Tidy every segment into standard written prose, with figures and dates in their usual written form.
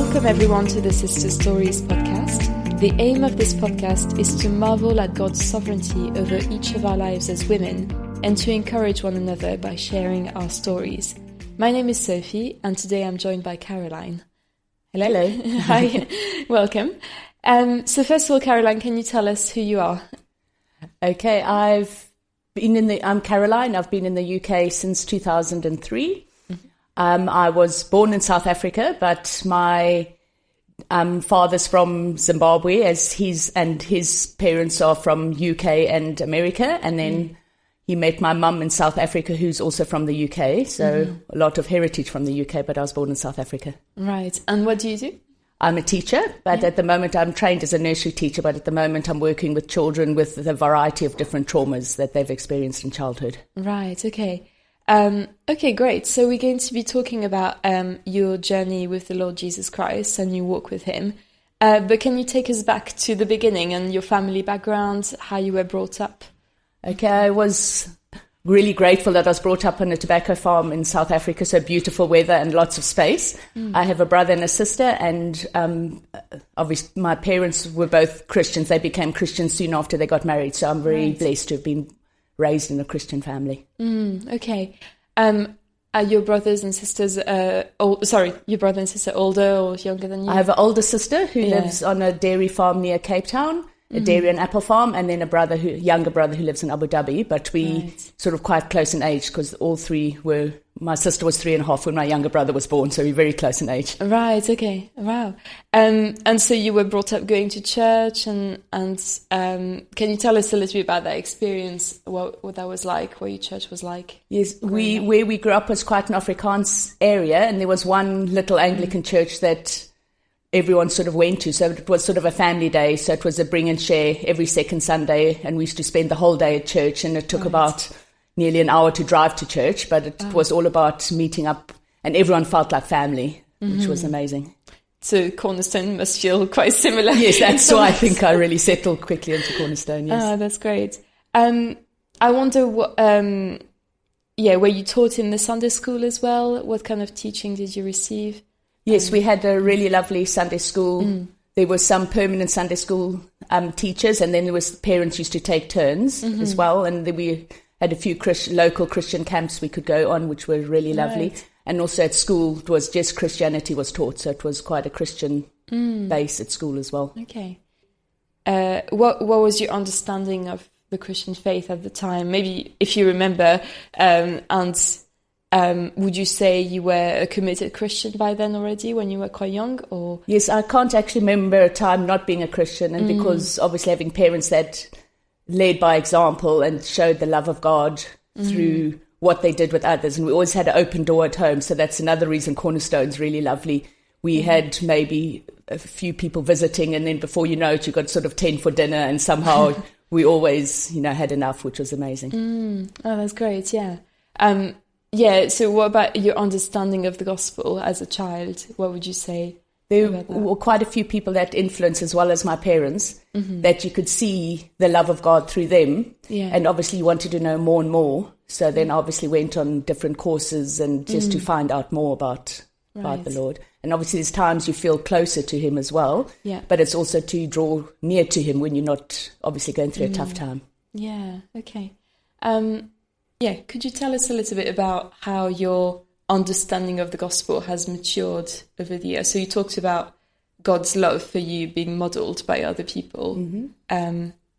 Welcome everyone to the Sister Stories podcast. The aim of this podcast is to marvel at God's sovereignty over each of our lives as women and to encourage one another by sharing our stories. My name is Sophie and today I'm joined by Caroline. Hello. Hi, welcome. So first of all, Caroline, can you tell us who you are? Okay, I'm Caroline. I've been in the UK since 2003. I was born in South Africa, but my father's from Zimbabwe, as his parents are from UK and America. And then he met my mum in South Africa, who's also from the UK. So a lot of heritage from the UK, but I was born in South Africa. Right. And what do you do? I'm a teacher, but at the moment I'm trained as a nursery teacher, but at the moment I'm working with children with a variety of different traumas that they've experienced in childhood. Right. Okay. Okay, great. So we're going to be talking about your journey with the Lord Jesus Christ and your walk with him. But can you take us back to the beginning and your family background, how you were brought up? Okay, I was really grateful that I was brought up on a tobacco farm in South Africa, so beautiful weather and lots of space. I have a brother and a sister, and obviously my parents were both Christians. They became Christians soon after they got married, so I'm very blessed to have been raised in a Christian family. Okay. Are your brothers and sisters, your brother and sister older or younger than you? I have an older sister who lives on a dairy farm near Cape Town, a dairy and apple farm, and then a younger brother who lives in Abu Dhabi. But we sort of quite close in age because all three were. My sister was 3.5 when my younger brother was born, so we're very close in age. Right. Okay. Wow. And so you were brought up going to church, and can you tell us a little bit about that experience? What that was like? What your church was like? Yes, where we grew up was quite an Afrikaans area, and there was one little Anglican church that everyone sort of went to. So it was sort of a family day. So it was a bring and share every second Sunday, and we used to spend the whole day at church, and it took about nearly an hour to drive to church, but it was all about meeting up, and everyone felt like family, which was amazing. So Cornerstone must feel quite similar. Yes, that's why I think I really settled quickly into Cornerstone, yes. Ah, that's great. I wonder, were you taught in the Sunday school as well? What kind of teaching did you receive? Yes, we had a really lovely Sunday school. There were some permanent Sunday school teachers, and then there was parents used to take turns as well, and then we had a few local Christian camps we could go on, which were really lovely. And also at school, it was just Christianity was taught, so it was quite a Christian base at school as well. Okay. What was your understanding of the Christian faith at the time? Maybe if you remember, would you say you were a committed Christian by then already when you were quite young? Or yes, I can't actually remember a time not being a Christian, and because obviously having parents that led by example and showed the love of God through what they did with others. And we always had an open door at home. So that's another reason Cornerstone's really lovely. We had maybe a few people visiting, and then before you know it, you got sort of 10 for dinner, and somehow we always, had enough, which was amazing. Oh, that's great. Yeah. So what about your understanding of the gospel as a child? What would you say? There were quite a few people that influenced, as well as my parents, that you could see the love of God through them. Yeah. And obviously you wanted to know more and more. So then obviously went on different courses and just to find out more about the Lord. And obviously there's times you feel closer to him as well. Yeah. But it's also to draw near to him when you're not obviously going through a tough time. Yeah, okay. Could you tell us a little bit about how your understanding of the gospel has matured over the years? So you talked about God's love for you being modelled by other people.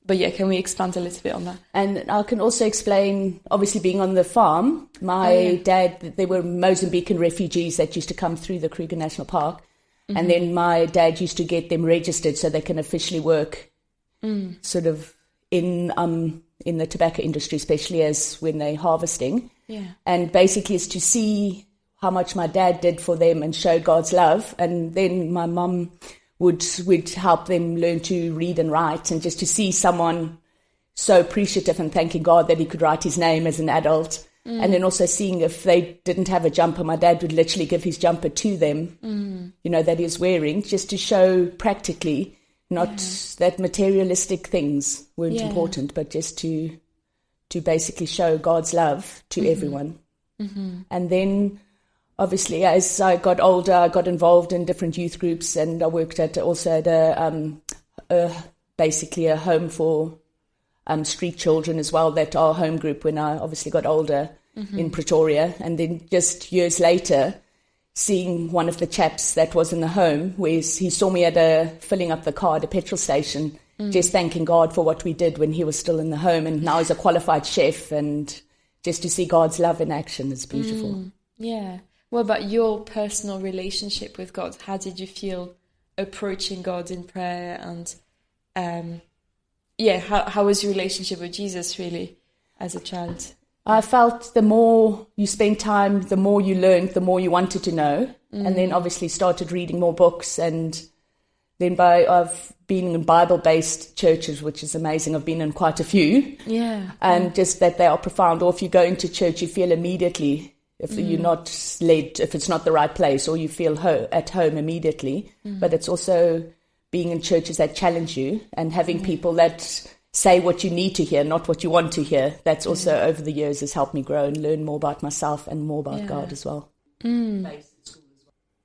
But can we expand a little bit on that? And I can also explain, obviously being on the farm, my dad, there were Mozambican refugees that used to come through the Kruger National Park. And then my dad used to get them registered so they can officially work sort of in the tobacco industry, especially as when they're harvesting. Yeah. And basically it's to see how much my dad did for them and show God's love. And then my mum would help them learn to read and write, and just to see someone so appreciative and thanking God that he could write his name as an adult. And then also seeing if they didn't have a jumper, my dad would literally give his jumper to them, that he was wearing, just to show practically, not that materialistic things weren't important, but just to basically show God's love to everyone. And then obviously, as I got older, I got involved in different youth groups, and I worked also at basically a home for street children as well, that our home group when I obviously got older in Pretoria. And then just years later, seeing one of the chaps that was in the home, where he saw me filling up the car at a petrol station, just thanking God for what we did when he was still in the home. And now he's a qualified chef, and just to see God's love in action is beautiful. Yeah. What about your personal relationship with God? How did you feel approaching God in prayer? And how was your relationship with Jesus really as a child? I felt the more you spent time, the more you learned, the more you wanted to know. And then obviously started reading more books. And then I've been in Bible-based churches, which is amazing. I've been in quite a few. Yeah. And just that they are profound. Or if you go into church, you feel immediately, if you're not led, if it's not the right place, or you feel at home immediately. But it's also being in churches that challenge you and having people that say what you need to hear, not what you want to hear. That's also over the years has helped me grow and learn more about myself and more about God as well.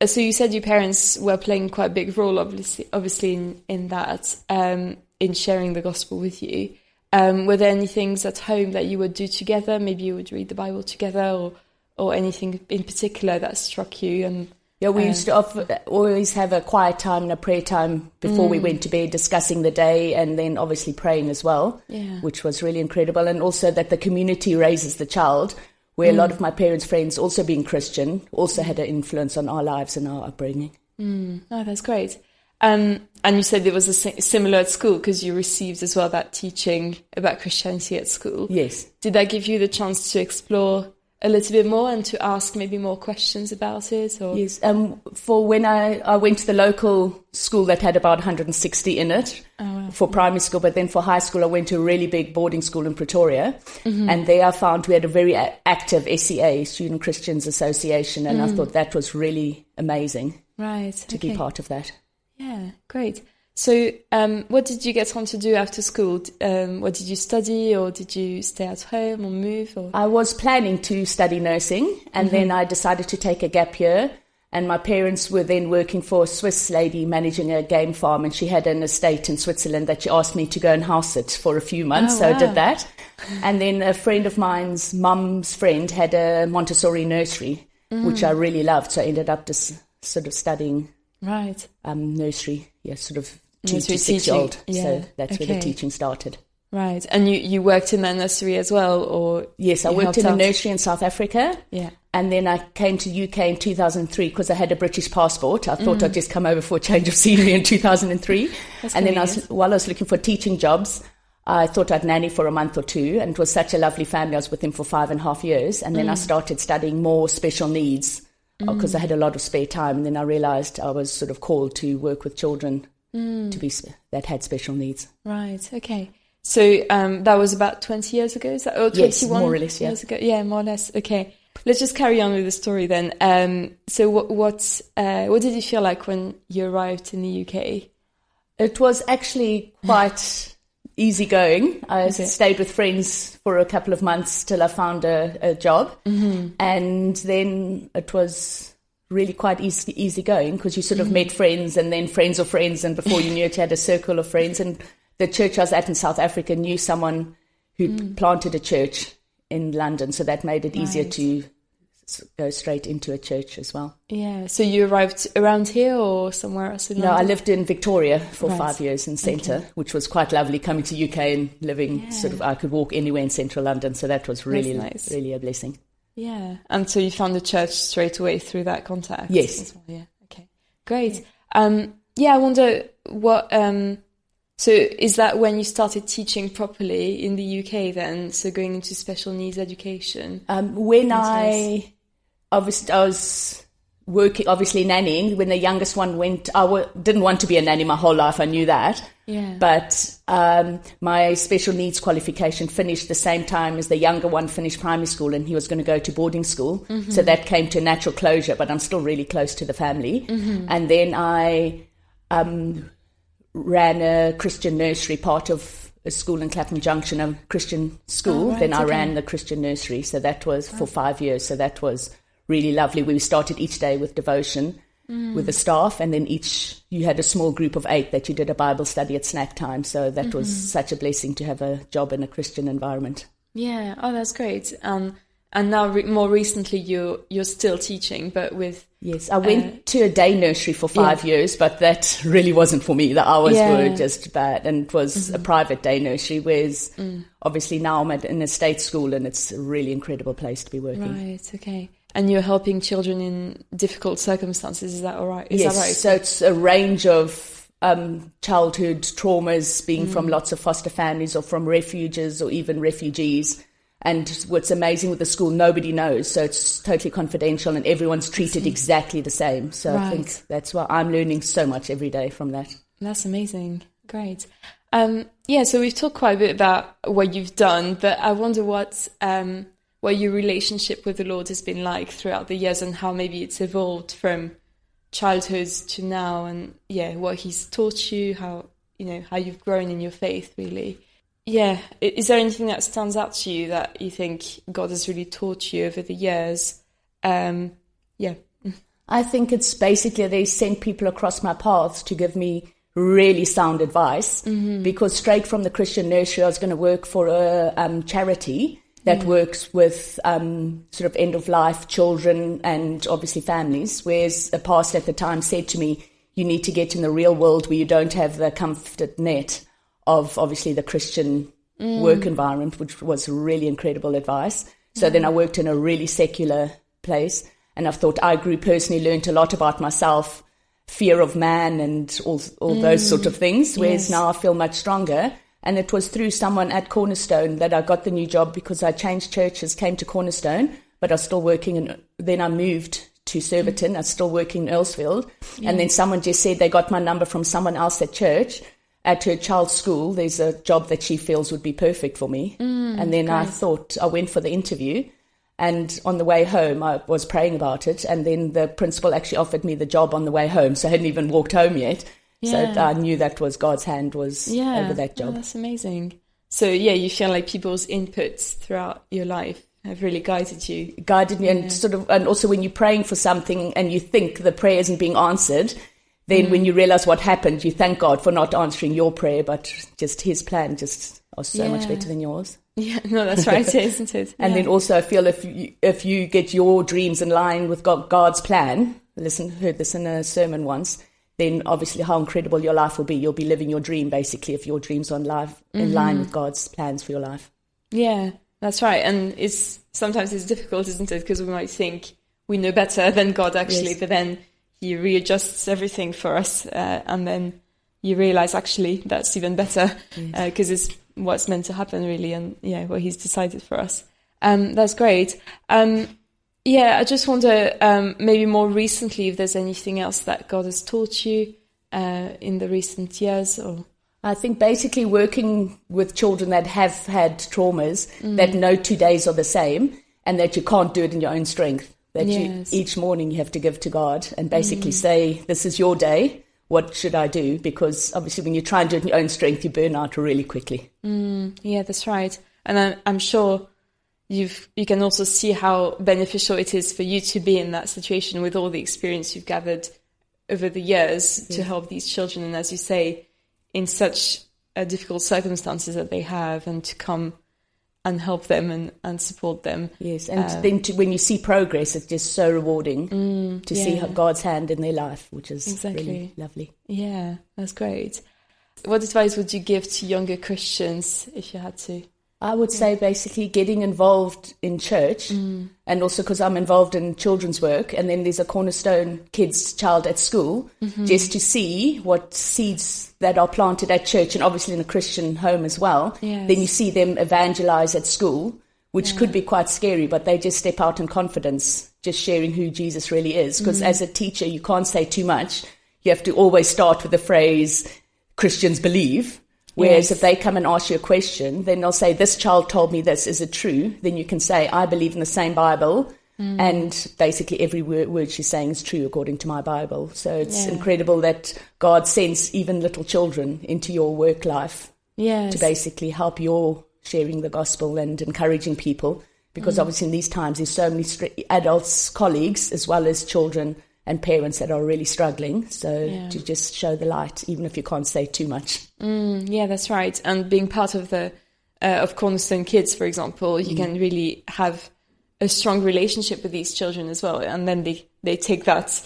So you said your parents were playing quite a big role, obviously in that, in sharing the gospel with you. Were there any things at home that you would do together? Maybe you would read the Bible together, or anything in particular that struck you? And we used to always have a quiet time and a prayer time before we went to bed, discussing the day, and then obviously praying as well, which was really incredible. And also that the community raises the child, where a lot of my parents' friends, also being Christian, also had an influence on our lives and our upbringing. Oh, that's great. And you said it was similar at school, because you received as well that teaching about Christianity at school. Yes. Did that give you the chance to explore a little bit more and to ask maybe more questions about it? Or? Yes. For when I went to the local school that had about 160 in it for primary school, but then for high school I went to a really big boarding school in Pretoria, and there I found we had a very active SCA, Student Christians Association, and I thought that was really amazing to be part of that. Yeah, great. So what did you get on to do after school? What did you study, or did you stay at home or move? Or? I was planning to study nursing, and then I decided to take a gap year. And my parents were then working for a Swiss lady managing a game farm, and she had an estate in Switzerland that she asked me to go and house it for a few months. So I did that. And then a friend of mine's mum's friend had a Montessori nursery, which I really loved. So I ended up just sort of studying nursery, sort of 2 to 6 year old. So that's where the teaching started. Right. And you worked in that nursery as well, or? Yes, I worked in a nursery in South Africa. Yeah. And then I came to UK in 2003 because I had a British passport. I thought I'd just come over for a change of scenery in 2003. And then while I was looking for teaching jobs, I thought I'd nanny for a month or two. And it was such a lovely family. I was with them for 5.5 years. And then I started studying more special needs because I had a lot of spare time. And then I realized I was sort of called to work with children that had special needs. Right, okay. So that was about 20 years ago, is that? Or 21 yes, more or less, years ago? Yeah, more or less. Okay. Let's just carry on with the story then. So what did you feel like when you arrived in the UK? It was actually quite easygoing. I stayed with friends for a couple of months till I found a job. And then it was really quite easy going because you sort of met friends and then friends of friends, and before you knew it, you had a circle of friends. And the church I was at in South Africa knew someone who planted a church in London, so that made it easier to go straight into a church as well. Yeah, so you arrived around here or somewhere else in London? No, I lived in Victoria for 5 years in centre, which was quite lovely, coming to UK and living I could walk anywhere in central London, so that was really nice. Really a blessing. Yeah, and so you found the church straight away through that contact? Yes. As well. Yeah, okay, great. I wonder what... So is that when you started teaching properly in the UK then? So going into special needs education? When I was working, obviously nannying, when the youngest one went, didn't want to be a nanny my whole life, I knew that. Yeah. But my special needs qualification finished the same time as the younger one finished primary school, and he was going to go to boarding school. So that came to a natural closure, but I'm still really close to the family. And then I... ran a Christian nursery, part of a school in Clapham Junction, a Christian school. Then I ran the Christian nursery. So that was for 5 years. So that was really lovely. We started each day with devotion with the staff, and then you had a small group of 8 that you did a Bible study at snack time. So that was such a blessing to have a job in a Christian environment. Yeah, oh, that's great. And now more recently you're still teaching, but with... Yes, I went to a day nursery for 5 years, but that really wasn't for me. The hours were just bad, and it was a private day nursery, whereas obviously now I'm at an estate school, and it's a really incredible place to be working. Right, okay. And you're helping children in difficult circumstances, is that all right? Is that right? So it's a range of childhood traumas, being from lots of foster families or from refuges or even refugees. And what's amazing with the school, nobody knows. So it's totally confidential, and everyone's treated exactly the same. So I think that's why I'm learning so much every day from that. That's amazing. Great. So we've talked quite a bit about what you've done, but I wonder what your relationship with the Lord has been like throughout the years, and how maybe it's evolved from childhood to now, and what He's taught you, how you've grown in your faith, really. Yeah. Is there anything that stands out to you that you think God has really taught you over the years? I think it's basically they sent people across my paths to give me really sound advice, because straight from the Christian nursery I was going to work for a charity that works with sort of end-of-life children and obviously families, whereas a pastor at the time said to me, you need to get in the real world where you don't have the comfort net of obviously the Christian work environment, which was really incredible advice. So then I worked in a really secular place, and I thought I grew personally, learned a lot about myself, fear of man and all those sort of things, whereas now I feel much stronger. And it was through someone at Cornerstone that I got the new job, because I changed churches, came to Cornerstone, but I was still working, and then I moved to Surbiton. I was still working in Earlsfield. And then someone just said they got my number from someone else at church. At her child's school, there's a job that she feels would be perfect for me. And then I went for the interview, and on the way home, I was praying about it. And then the principal actually offered me the job on the way home. So I hadn't even walked home yet. So I knew that was God's hand was over that job. Oh, that's amazing. So you feel like people's inputs throughout your life have really guided you. Guided me, and also when you're praying for something and you think the prayer isn't being answered, then when you realize what happened, you thank God for not answering your prayer, but just His plan just are so much better than yours. Yeah, no, that's right, isn't it? And then also I feel if you get your dreams in line with God's plan, heard this in a sermon once, then obviously how incredible your life will be. You'll be living your dream, basically, if your dreams are in line with God's plans for your life. Yeah, that's right. And sometimes it's difficult, isn't it? Because we might think we know better than God actually, but then He readjusts everything for us, and then you realize actually that's even better, because it's what's meant to happen really, and what He's decided for us. That's great. I just wonder maybe more recently if there's anything else that God has taught you in the recent years. Or I think basically working with children that have had traumas, that no 2 days are the same, and that you can't do it in your own strength. That each morning you have to give to God and basically say, this is your day, what should I do? Because obviously when you try and do it in your own strength, you burn out really quickly. Yeah, that's right. And I'm sure you can also see how beneficial it is for you to be in that situation with all the experience you've gathered over the years to help these children. And as you say, in such difficult circumstances that they have, and to come and help them and support them. Yes, and then when you see progress, it's just so rewarding to see God's hand in their life, which is really lovely. Yeah, that's great. What advice would you give to younger Christians if you had to? I would say basically getting involved in church, and also because I'm involved in children's work, and then there's a Cornerstone Kids child at school, just to see what seeds that are planted at church, and obviously in a Christian home as well. Then you see them evangelize at school, which could be quite scary, but they just step out in confidence, just sharing who Jesus really is. Because as a teacher, you can't say too much. You have to always start with the phrase, Christians believe. Whereas if they come and ask you a question, then they'll say, this child told me this, is it true? Then you can say, I believe in the same Bible, and basically every word she's saying is true according to my Bible. So it's incredible that God sends even little children into your work life to basically help your sharing the gospel and encouraging people. because obviously in these times there's so many adults, colleagues, as well as children and parents that are really struggling. So to just show the light, even if you can't say too much. Yeah, that's right. And being part of the of Cornerstone Kids, for example, you can really have a strong relationship with these children as well. And then they take that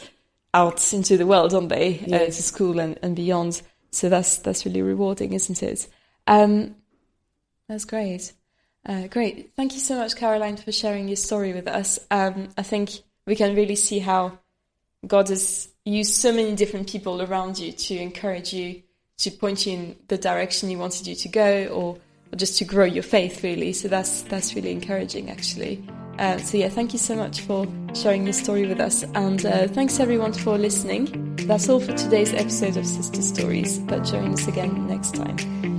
out into the world, don't they? To school and beyond. So that's really rewarding, isn't it? That's great. Great. Thank you so much, Caroline, for sharing your story with us. I think we can really see how God has used so many different people around you to encourage you, to point you in the direction He wanted you to go, or just to grow your faith, really. So that's really encouraging, actually. Thank you so much for sharing your story with us. And thanks, everyone, for listening. That's all for today's episode of Sister Stories, but join us again next time.